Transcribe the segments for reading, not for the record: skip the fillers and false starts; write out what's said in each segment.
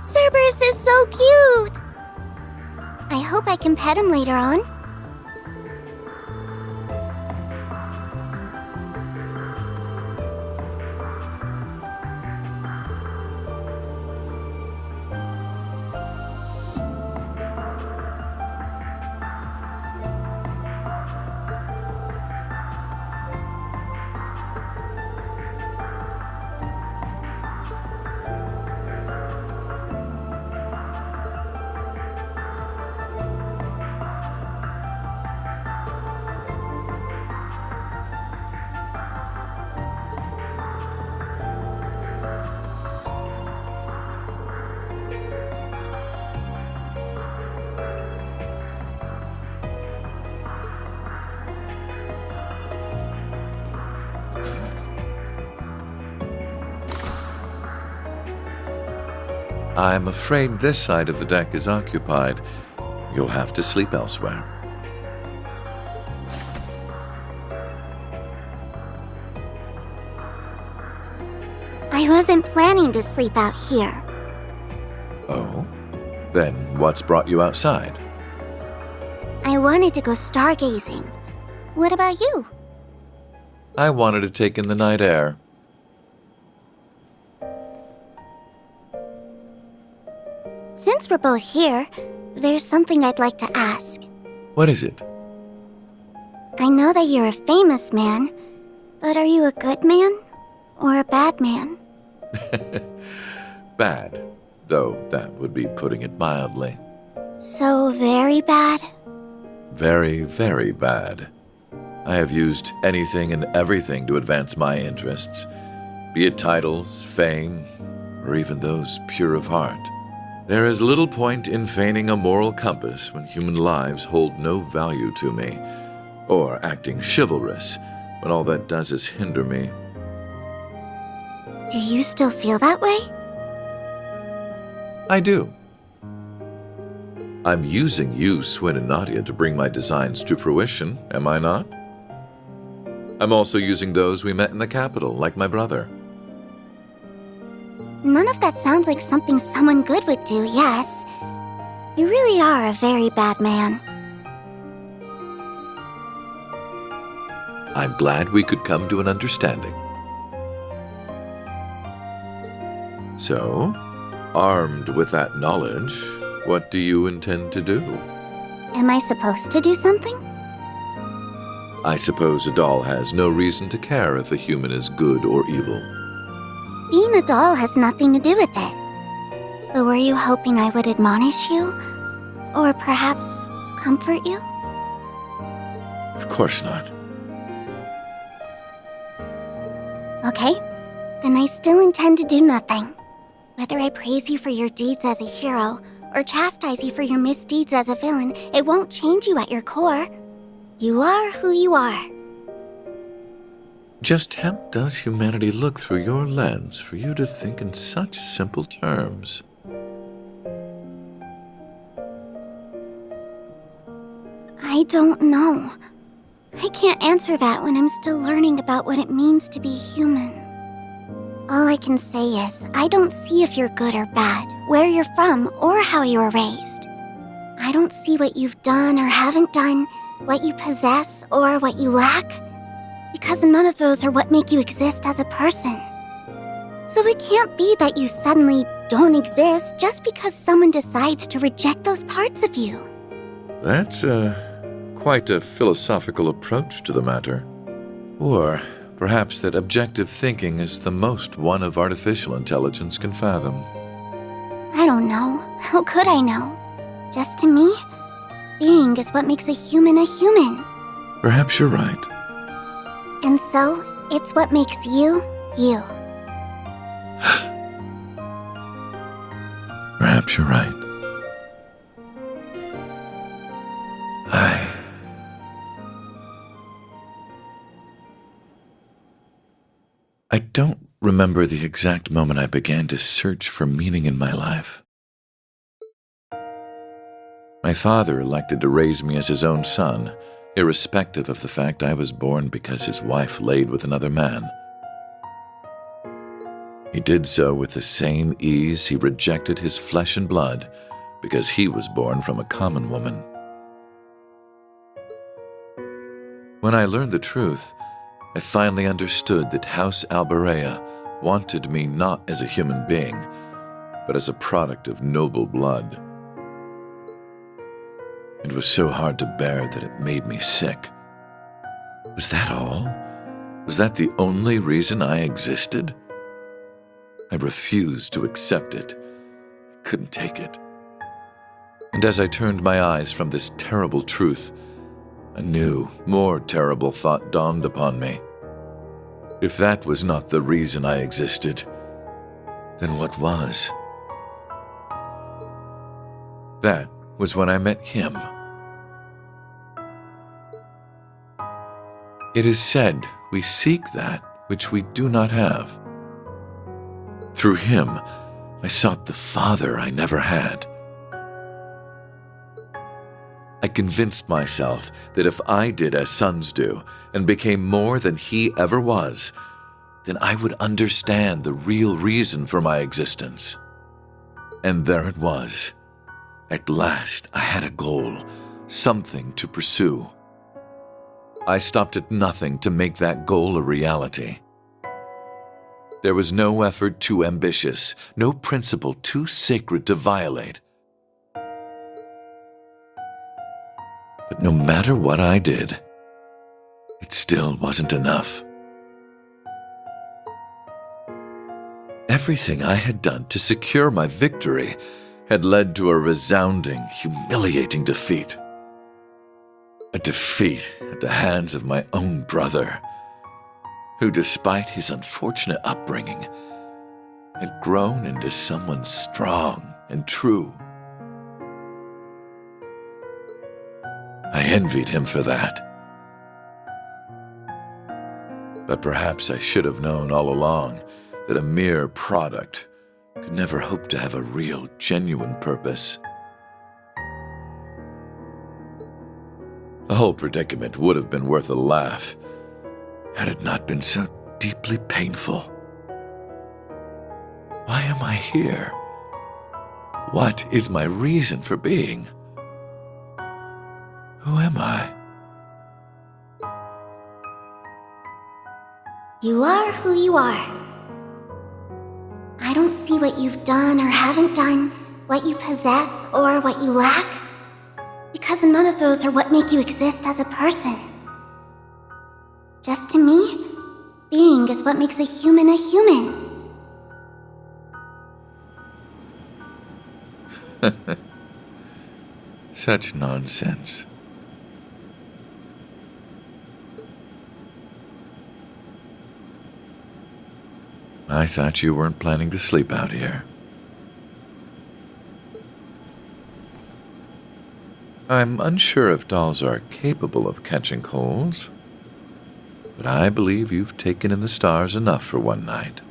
Cerberus is so cute! I hope I can pet him later on. I'm afraid this side of the deck is occupied. You'll have to sleep elsewhere. I wasn't planning to sleep out here. Oh? Then what's brought you outside? I wanted to go stargazing. What about you? I wanted to take in the night air. Since we're both here, there's something I'd like to ask. What is it? I know that you're a famous man, but are you a good man or a bad man? Bad, though that would be putting it mildly. So very bad? Very, very bad. I have used anything and everything to advance my interests, be it titles, fame, or even those pure of heart. There is little point in feigning a moral compass when human lives hold no value to me, or acting chivalrous when all that does is hinder me. Do you still feel that way? I do. I'm using you, Swin and Nadia, to bring my designs to fruition, am I not? I'm also using those we met in the capital, like my brother. None of that sounds like something someone good would do, yes. You really are a very bad man. I'm glad we could come to an understanding. So, armed with that knowledge, what do you intend to do? Am I supposed to do something? I suppose a doll has no reason to care if a human is good or evil. Being a doll has nothing to do with it. But were you hoping I would admonish you? Or perhaps comfort you? Of course not. Okay, then I still intend to do nothing. Whether I praise you for your deeds as a hero, or chastise you for your misdeeds as a villain, it won't change you at your core. You are who you are. Just how does humanity look through your lens for you to think in such simple terms? I don't know. I can't answer that when I'm still learning about what it means to be human. All I can say is, I don't see if you're good or bad, where you're from, or how you were raised. I don't see what you've done or haven't done, what you possess or what you lack, because none of those are what make you exist as a person. So it can't be that you suddenly don't exist just because someone decides to reject those parts of you. That's quite a philosophical approach to the matter. Or perhaps that objective thinking is the most one of artificial intelligence can fathom. I don't know. How could I know? Just to me, being is what makes a human a human. Perhaps you're right. And so, it's what makes you, you. Perhaps you're right. I don't remember the exact moment I began to search for meaning in my life. My father elected to raise me as his own son, irrespective of the fact I was born because his wife laid with another man. He did so with the same ease he rejected his flesh and blood because he was born from a common woman. When I learned the truth, I finally understood that House Alberea wanted me not as a human being, but as a product of noble blood. It was so hard to bear that it made me sick. Was that all? Was that the only reason I existed? I refused to accept it. I couldn't take it. And as I turned my eyes from this terrible truth, a new, more terrible thought dawned upon me. If that was not the reason I existed, then what was? That was when I met him. It is said we seek that which we do not have. Through him, I sought the father I never had. I convinced myself that if I did as sons do and became more than he ever was, then I would understand the real reason for my existence. And there it was. At last, I had a goal, something to pursue. I stopped at nothing to make that goal a reality. There was no effort too ambitious, no principle too sacred to violate. But no matter what I did, it still wasn't enough. Everything I had done to secure my victory had led to a resounding, humiliating defeat. A defeat at the hands of my own brother, who, despite his unfortunate upbringing, had grown into someone strong and true. I envied him for that. But perhaps I should have known all along that a mere product could never hope to have a real, genuine purpose. The whole predicament would have been worth a laugh had it not been so deeply painful. Why am I here? What is my reason for being? Who am I? You are who you are. I don't see what you've done or haven't done, what you possess or what you lack, because none of those are what make you exist as a person. Just to me, being is what makes a human a human. Such nonsense. I thought you weren't planning to sleep out here. I'm unsure if dolls are capable of catching colds, but I believe you've taken in the stars enough for one night.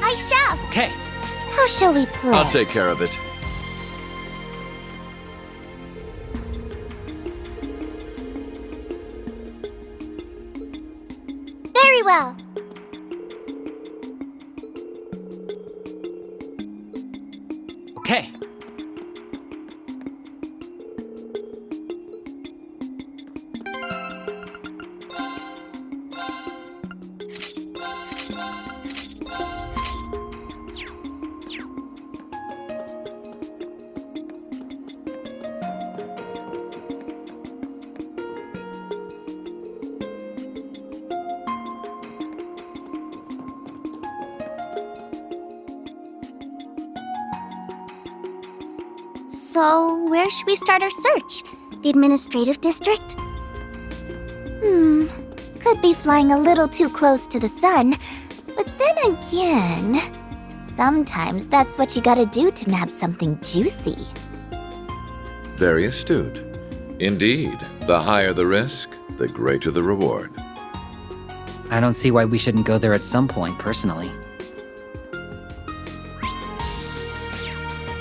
I shall. Okay. How shall we play? I'll take care of it. Very well. Okay. So, where should we start our search? The administrative district? Could be flying a little too close to the sun. But then again, sometimes that's what you gotta do to nab something juicy. Very astute. Indeed, the higher the risk, the greater the reward. I don't see why we shouldn't go there at some point, personally.